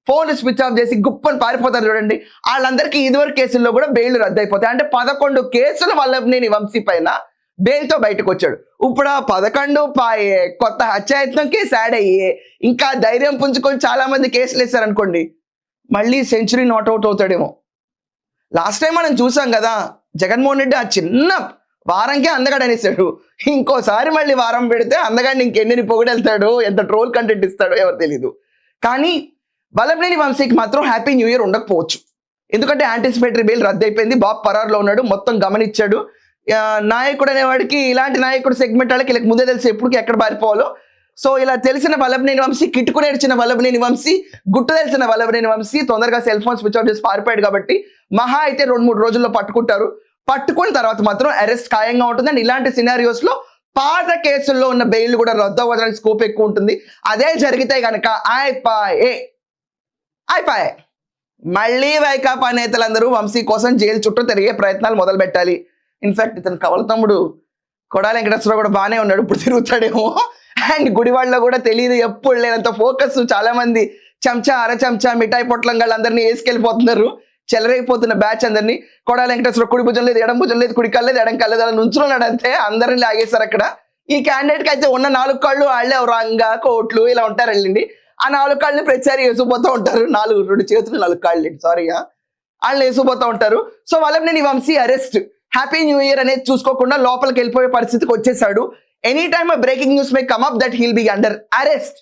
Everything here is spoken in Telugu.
ఫోన్ స్విచ్ ఆఫ్ చేసి గుప్పని పారిపోతారు చూడండి. వాళ్ళందరికీ ఇదివరకు కేసుల్లో కూడా బెయిల్ రద్దు అయిపోతాయి. అంటే 11 కేసుల వల్లభనేని వంశీ పైన బెయిల్తో బయటకు వచ్చాడు. ఇప్పుడు 11 పాయే, కొత్త హత్యాయత్నం కేసు యాడ్ అయ్యి ఇంకా ధైర్యం పుంజుకొని చాలా మంది కేసులు వేశారనుకోండి, మళ్ళీ సెంచరీ నాట్అవుట్ అవుతాడేమో. లాస్ట్ టైం మనం చూసాం కదా, జగన్మోహన్ రెడ్డి ఆ చిన్న వారంకే అందగాడు అనేసాడు. ఇంకోసారి మళ్ళీ వారం పెడితే అందగాడిని ఇంకెన్ని పొగిడెళ్తాడో, ఎంత ట్రోల్ కంటెంట్ ఇస్తాడో ఎవరు తెలీదు. కానీ వల్లభనేని వంశీకి మాత్రం హ్యాపీ న్యూ ఇయర్ ఉండకపోవచ్చు. ఎందుకంటే యాంటిసిపేటరీ బెయిల్ రద్దు అయిపోయింది. బాబు పరారులో ఉన్నాడు, మొత్తం గమనించాడు. నాయకుడు అనేవాడికి, ఇలాంటి నాయకుడు సెగ్మెంట్ వాళ్ళకి ఇలా ముందే తెలిసి ఎప్పటికి ఎక్కడ పారిపోవాలో. సో ఇలా తెలిసిన వల్లభనేని వంశీ, కిట్టుకు నేర్చిన వల్లభనేని వంశీ, గుట్టు తెలిసిన వల్లభనేని వంశీ తొందరగా సెల్ ఫోన్ స్విచ్ ఆఫ్ చేసి పారిపోయాడు కాబట్టి మహా అయితే 2-3 రోజుల్లో పట్టుకుంటారు. పట్టుకున్న తర్వాత మాత్రం అరెస్ట్ ఖాయంగా ఉంటుంది. అండ్ ఇలాంటి సినారియోస్ లో పాత కేసుల్లో ఉన్న బెయిల్ కూడా రద్దు అవ్వడానికి స్కోప్ ఎక్కువ ఉంటుంది. అదే జరిగితే కనుక అయిపోయాయి మళ్ళీ వైకాపా నేతలందరూ వంశీ కోసం జైలు చుట్టూ తిరిగే ప్రయత్నాలు మొదలు పెట్టాలి. ఇన్ఫాక్ట్ ఇతను కవల తమ్ముడు కొడాలి వెంకటేశ్వరరావు కూడా బాగానే ఉన్నాడు, ఇప్పుడు తిరుగుతాడేమో. అండ్ గుడివాడలో కూడా తెలియదు ఎప్పుడు లేనంత ఫోకస్, చాలా మంది చెంచా అర చెంచా మిఠాయి పొట్లంగాళ్ళందరినీ వేసుకెళ్ళిపోతున్నారు, చెలరైపోతున్న బ్యాచ్ అందరినీ. కొడాలి వెంకటేశ్వర కుడి భుజం లేదు, ఎడం భుజం లేదు, కుడి కాళ్ళు లేదు, ఎడం కాళ్ళు లేదు, అలా నుంచున్నాడు అంతే. అందరిని లాగేశారు అక్కడ. ఈ క్యాండిడేట్కి అయితే ఉన్న 4 కాళ్ళు వాళ్ళే రంగా కోట్లు ఇలా ఉంటారు వెళ్ళండి. ఆ 4 కాళ్ళని ప్రతిసారి వేసుకుపోతూ ఉంటారు. 2 చేతులు 4 కాళ్ళు, సారీ, వాళ్ళు వేసుకుపోతూ ఉంటారు. So Vallabhaneni Vamsi arrest, happy new year అనేది చూసుకోకుండా లోపలికి వెళ్ళిపోయే పరిస్థితికి వచ్చేసాడు. Any time breaking news may come up that he'll be under arrest.